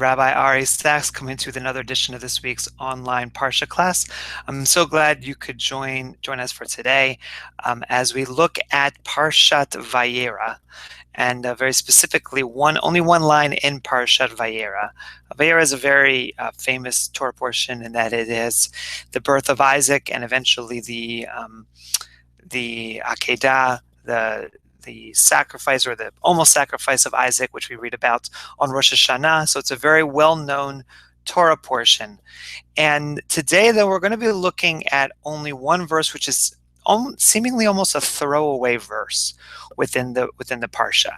Rabbi Ari Sachs coming to with another edition of this week's online Parsha class. I'm so glad you could join us for today as we look at Parashat Vayera, and very specifically only one line in Parashat Vayera. Vayera is a very famous Torah portion in that it is the birth of Isaac and eventually the Akedah, the sacrifice or the almost sacrifice of Isaac, which we read about on Rosh Hashanah. So it's a very well-known Torah portion. And today, though, we're going to be looking at only one verse, which is seemingly almost a throwaway verse within the Parsha.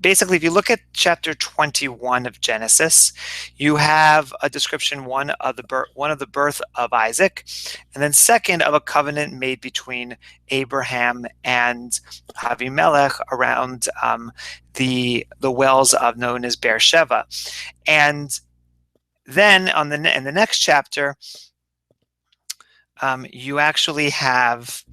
Basically, if you look at chapter 21 of Genesis, you have a description, one of the birth of Isaac, and then second of a covenant made between Abraham and Avimelech around the wells known as Beersheba. And then in the next chapter, you actually have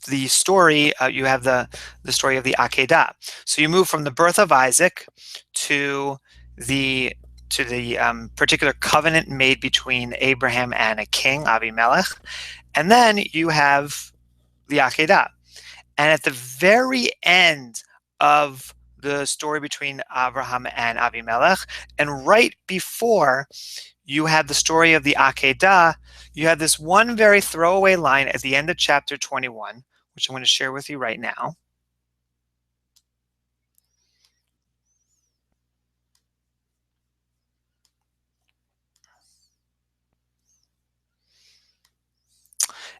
the story. You have the story of the Akedah. So you move from the birth of Isaac to the particular covenant made between Abraham and a king, Avimelech, and then you have the Akedah. And at the very end of the story between Abraham and Avimelech, and right before you have the story of the Akedah, you have this one very throwaway line at the end of chapter 21, which I'm going to share with you right now.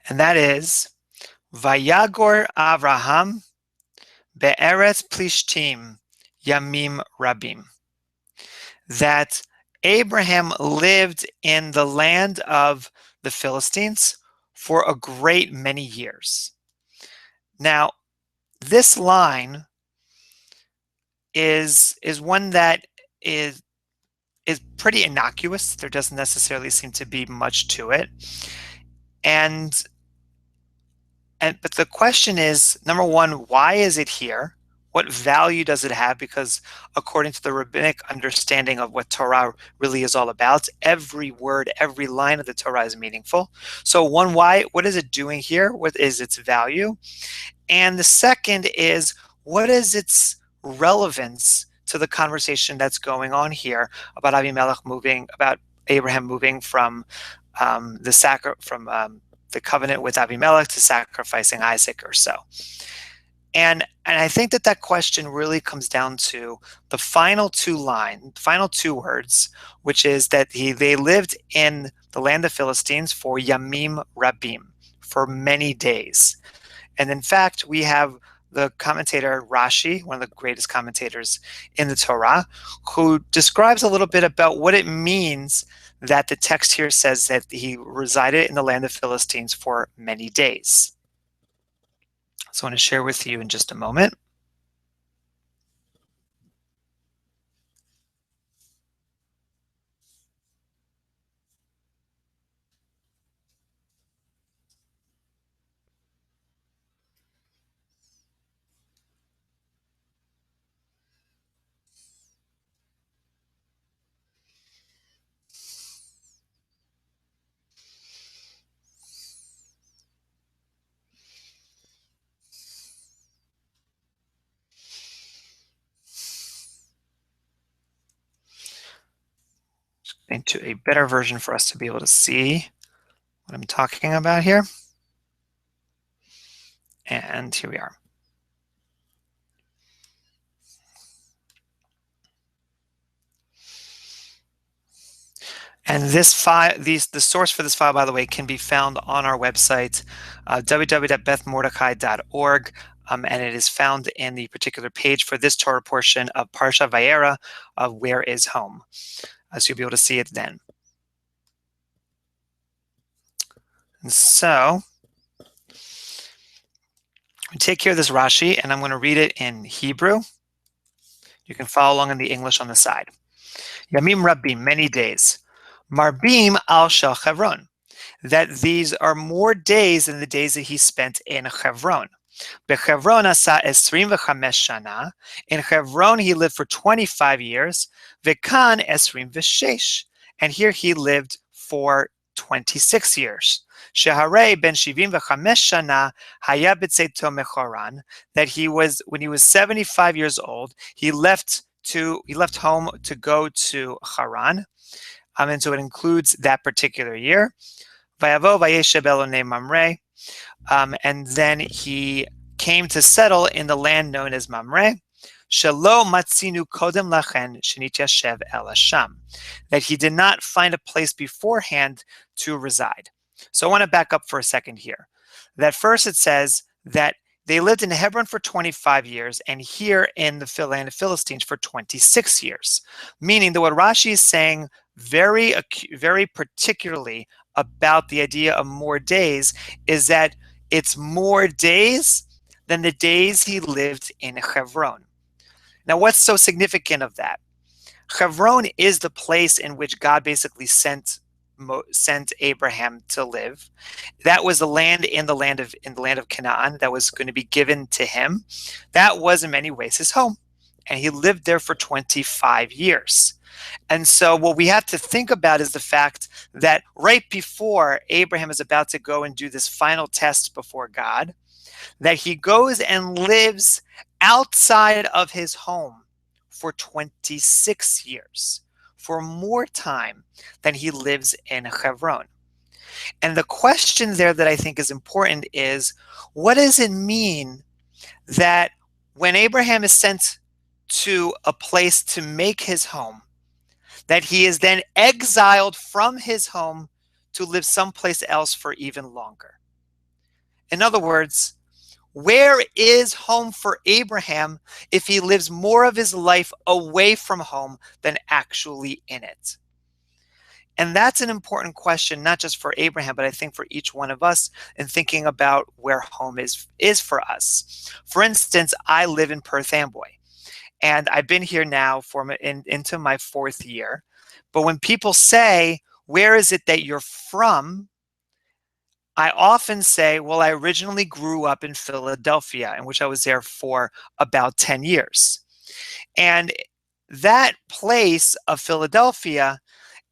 And that is, Vayagor Avraham be'eretz Plishtim yamim rabim. That Abraham lived in the land of the Philistines for a great many years. Now, this line is one that is pretty innocuous. There doesn't necessarily seem to be much to it. But the question is, number one, why is it here? What value does it have? Because according to the rabbinic understanding of what Torah really is all about, every word, every line of the Torah is meaningful. So one, why? What is it doing here? What is its value? And the second is, what is its relevance to the conversation that's going on here about about Abraham moving from the covenant with Avimelech to sacrificing Isaac or so. And I think that question really comes down to the final two words, which is that they lived in the land of Philistines for yamim rabim, for many days. And in fact, we have the commentator Rashi, one of the greatest commentators in the Torah, who describes a little bit about what it means that the text here says that he resided in the land of Philistines for many days. So I want to share with you in just a moment. Into a better version for us to be able to see what I'm talking about here. And here we are. And this file, the source for this file, by the way, can be found on our website, www.bethmordechai.org, and it is found in the particular page for this Torah portion of Parashat Vayera of Where is Home. So you'll be able to see it then. And so we take care of this Rashi, and I'm going to read it in Hebrew. You can follow along in the English on the side. Yamim Rabim, many days. Marbim al Shel Chevron, that these are more days than the days that he spent in Hebron. Bechevron asa 25 shana. In Hebron, he lived for 25 years. Vekan 26. And here he lived for 26 years. Sheharei ben 75 shana haya b'tzeito mechoran. That he was, when he was 75 years old, he left home to go to Haran. And so it includes that particular year. Vayavo vayeshev elonei Mamre. And then he came to settle in the land known as Mamre. Shelo matzinu kodem lachen shenityashev el Hasham. That he did not find a place beforehand to reside. So I want to back up for a second here. That first it says that they lived in Hebron for 25 years and here in the land of Philistines for 26 years. Meaning that what Rashi is saying very particularly about the idea of more days is that it's more days than the days he lived in Hebron. Now, what's so significant of that? Hebron is the place in which God basically sent Abraham to live. That was the land in the land of Canaan that was going to be given to him. That was in many ways his home, and he lived there for 25 years. And so what we have to think about is the fact that right before Abraham is about to go and do this final test before God, that he goes and lives outside of his home for 26 years, for more time than he lives in Hebron. And the question there that I think is important is, what does it mean that when Abraham is sent to a place to make his home, that he is then exiled from his home to live someplace else for even longer? In other words, where is home for Abraham if he lives more of his life away from home than actually in it? And that's an important question, not just for Abraham, but I think for each one of us in thinking about where home is for us. For instance, I live in Perth Amboy, and I've been here now into my 4th year. But when people say, where is it that you're from? I often say, well, I originally grew up in Philadelphia, in which I was there for about 10 years. And that place of Philadelphia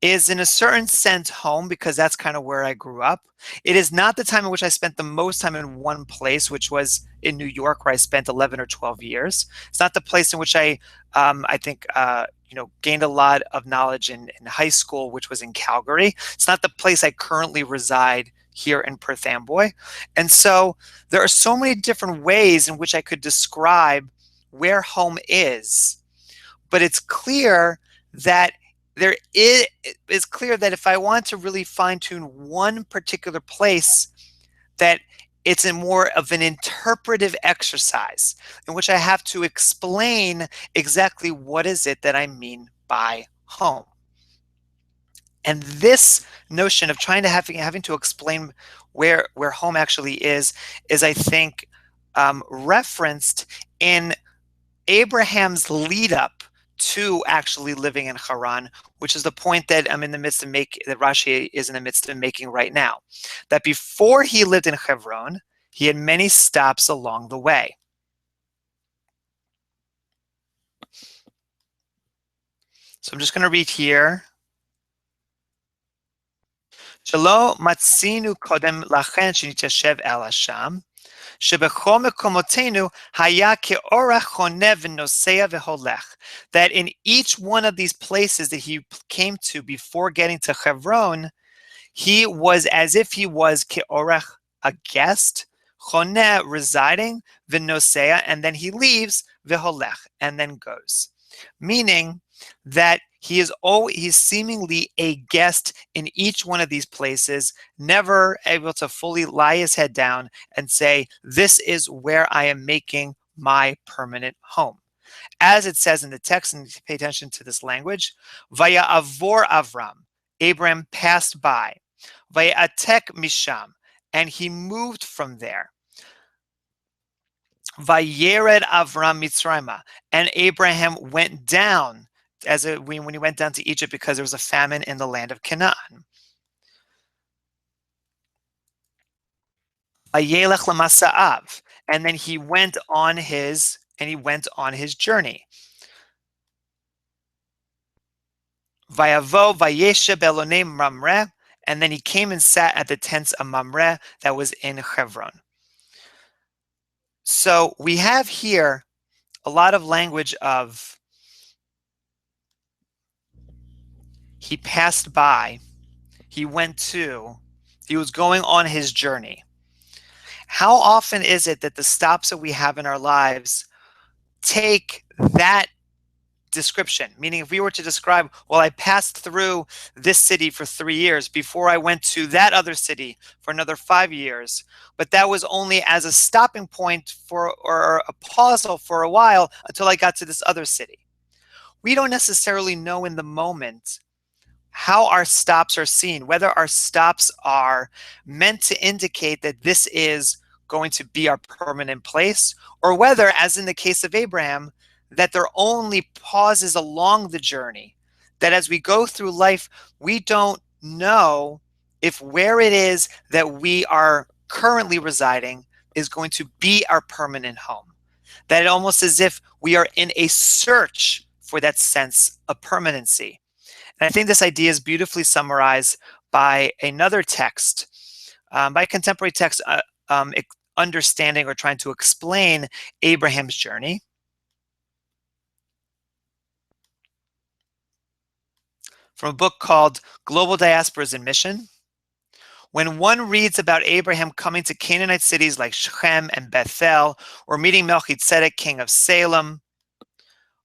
is in a certain sense home because that's kind of where I grew up. It is not the time in which I spent the most time in one place, which was in New York, where I spent 11 or 12 years. It's not the place in which I think, gained a lot of knowledge in high school, which was in Calgary. It's not the place I currently reside here in Perth Amboy. And so there are so many different ways in which I could describe where home is. But it's clear that it's clear that if I want to really fine-tune one particular place, that it's more of an interpretive exercise in which I have to explain exactly what is it that I mean by home. And this notion of trying to having to explain where home actually is I think referenced in Abraham's lead up to actually living in Haran, which is the point that that Rashi is in the midst of making right now. That before he lived in Hebron, he had many stops along the way. So I'm just going to read here. Shelo matzinu kodem lachen shenityashev el Hasham. That in each one of these places that he came to before getting to Hebron, he was as if he was ke'orach, a guest, choneh, residing, v'nosea, and then he leaves, v'holech, and then goes. Meaning that he's seemingly a guest in each one of these places, never able to fully lie his head down and say, this is where I am making my permanent home. As it says in the text, and pay attention to this language, Vaya'avor Avram, Abraham passed by, Vaya'atek Misham, and he moved from there. Vayered Avram Mitzrayma, and Abraham went down when he went down to Egypt because there was a famine in the land of Canaan. Vayelech l'masa'av, and then he went on his journey. Vayavo vayeshev elonei Mamre, and then he came and sat at the tents of Mamre that was in Hebron. So we have here a lot of language of he passed by, he went to, he was going on his journey. How often is it that the stops that we have in our lives take that description? Meaning, if we were to describe, well, I passed through this city for 3 years before I went to that other city for another 5 years, but that was only as a stopping point for, or a pause for a while until I got to this other city. We don't necessarily know in the moment how our stops are seen, whether our stops are meant to indicate that this is going to be our permanent place, or whether, as in the case of Abraham, that they're only pauses along the journey, that as we go through life, we don't know if where it is that we are currently residing is going to be our permanent home. That it almost as if we are in a search for that sense of permanency. And I think this idea is beautifully summarized by another text, by a contemporary text, understanding or trying to explain Abraham's journey. From a book called Global Diasporas and Mission. When one reads about Abraham coming to Canaanite cities like Shechem and Bethel, or meeting Melchizedek, king of Salem,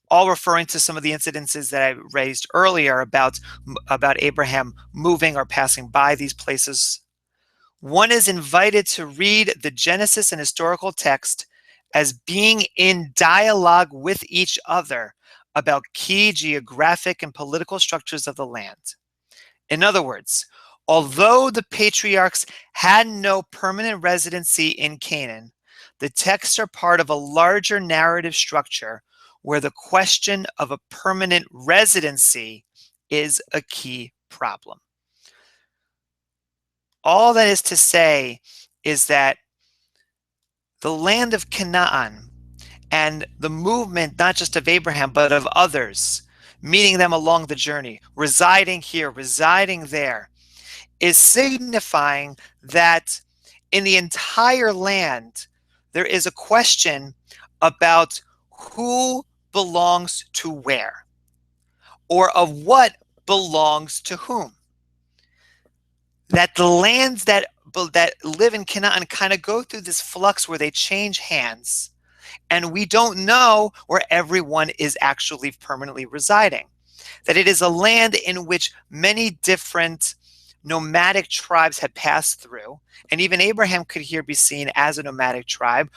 all referring to some of the incidences that I raised earlier about Abraham moving or passing by these places, one is invited to read the Genesis and historical text as being in dialogue with each other about key geographic and political structures of the land. In other words, although the patriarchs had no permanent residency in Canaan, the texts are part of a larger narrative structure where the question of a permanent residency is a key problem. All that is to say is that the land of Canaan and the movement, not just of Abraham, but of others, meeting them along the journey, residing here, residing there, is signifying that in the entire land, there is a question about who belongs to where, or of what belongs to whom. That the lands that live in Canaan kind of go through this flux where they change hands, and we don't know where everyone is actually permanently residing. That it is a land in which many different nomadic tribes had passed through, and even Abraham could here be seen as a nomadic tribe,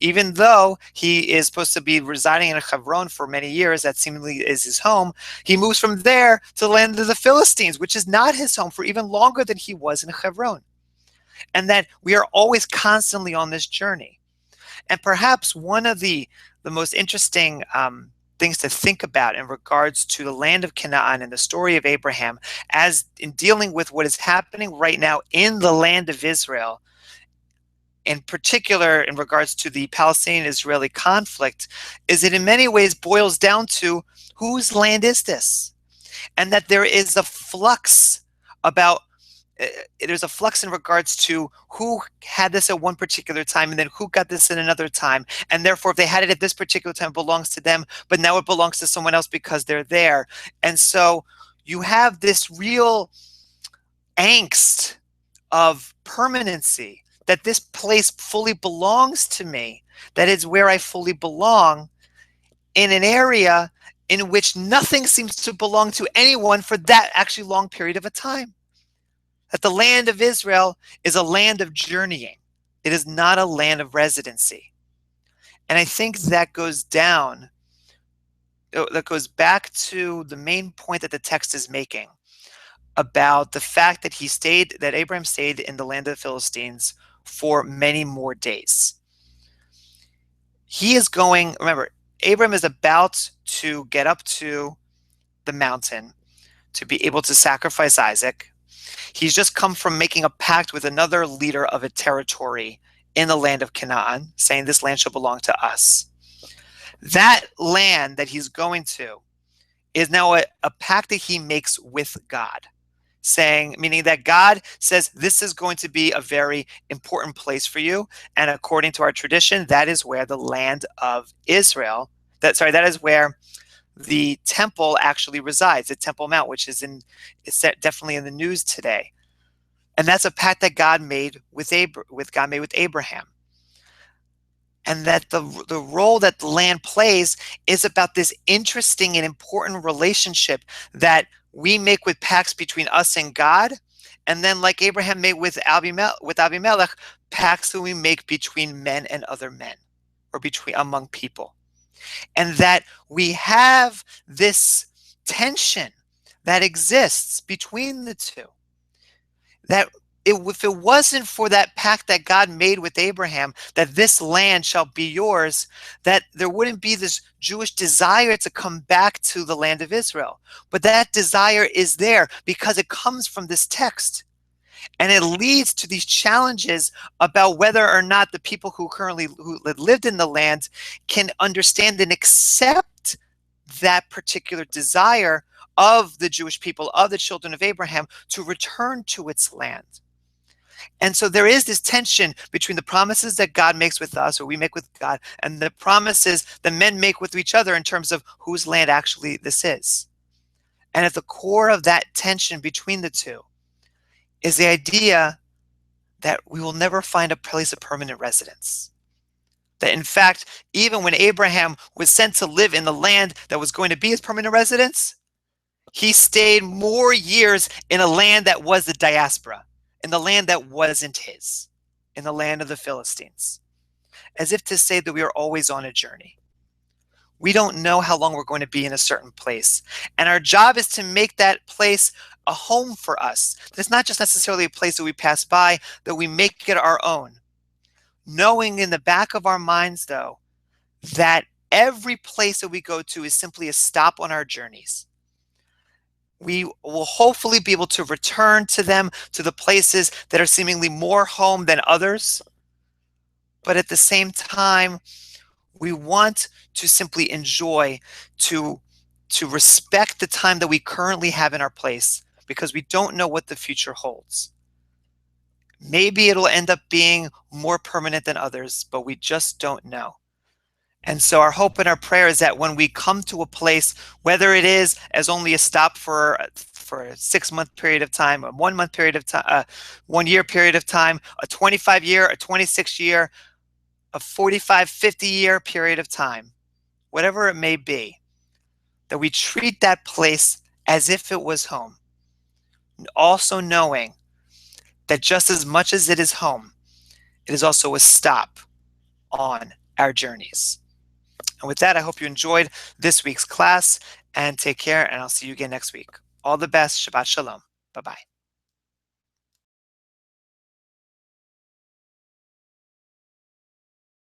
even though he is supposed to be residing in Hebron for many years, that seemingly is his home. He moves from there to the land of the Philistines, which is not his home, for even longer than he was in Hebron. And that we are always constantly on this journey. And perhaps one of the most interesting things to think about in regards to the land of Canaan and the story of Abraham, as in dealing with what is happening right now in the land of Israel, in particular in regards to the Palestinian-Israeli conflict, is it in many ways boils down to whose land is this? And that there is a flux about, there's a flux in regards to who had this at one particular time and then who got this at another time. And therefore, if they had it at this particular time, it belongs to them, but now it belongs to someone else because they're there. And so you have this real angst of permanency, that this place fully belongs to me, that is where I fully belong, in an area in which nothing seems to belong to anyone for that actually long period of a time. That the land of Israel is a land of journeying. It is not a land of residency. And I think that goes back to the main point that the text is making about the fact that Abraham stayed in the land of the Philistines for many more days. He is going, remember, Abraham is about to get up to the mountain to be able to sacrifice Isaac. He's just come from making a pact with another leader of a territory in the land of Canaan, saying this land shall belong to us. That land that he's going to is now a pact that he makes with God, saying, meaning that God says this is going to be a very important place for you. And according to our tradition, that is where the land of Israel, that is where the temple actually resides, the Temple Mount, which is definitely in the news today. And that's a pact that God made with Abraham. And that the role that the land plays is about this interesting and important relationship that we make with pacts between us and God, and then like Abraham made with Abimelech, pacts that we make between men and other men, or among people. And that we have this tension that exists between the two. That if it wasn't for that pact that God made with Abraham, that this land shall be yours, that there wouldn't be this Jewish desire to come back to the land of Israel. But that desire is there because it comes from this text. And it leads to these challenges about whether or not the people who lived in the land can understand and accept that particular desire of the Jewish people, of the children of Abraham, to return to its land. And so there is this tension between the promises that God makes with us, or we make with God, and the promises that men make with each other in terms of whose land actually this is. And at the core of that tension between the two is the idea that we will never find a place of permanent residence. That in fact, even when Abraham was sent to live in the land that was going to be his permanent residence, he stayed more years in a land that was the diaspora, in the land that wasn't his, in the land of the Philistines, as if to say that we are always on a journey. We don't know how long we're going to be in a certain place. And our job is to make that place a home for us. It's not just necessarily a place that we pass by, that we make it our own. Knowing in the back of our minds, though, that every place that we go to is simply a stop on our journeys. We will hopefully be able to return to them, to the places that are seemingly more home than others. But at the same time, we want to simply enjoy, to respect the time that we currently have in our place, because we don't know what the future holds. Maybe it'll end up being more permanent than others, but we just don't know. And so our hope and our prayer is that when we come to a place, whether it is as only a stop for a 6-month period of time, a 1-month period of time, 1 year period of time, a 25-year, a 26-year, a 45, 50-year period of time, whatever it may be, that we treat that place as if it was home. Also knowing that just as much as it is home, it is also a stop on our journeys. And with that, I hope you enjoyed this week's class, and take care, and I'll see you again next week. All the best. Shabbat Shalom. Bye-bye.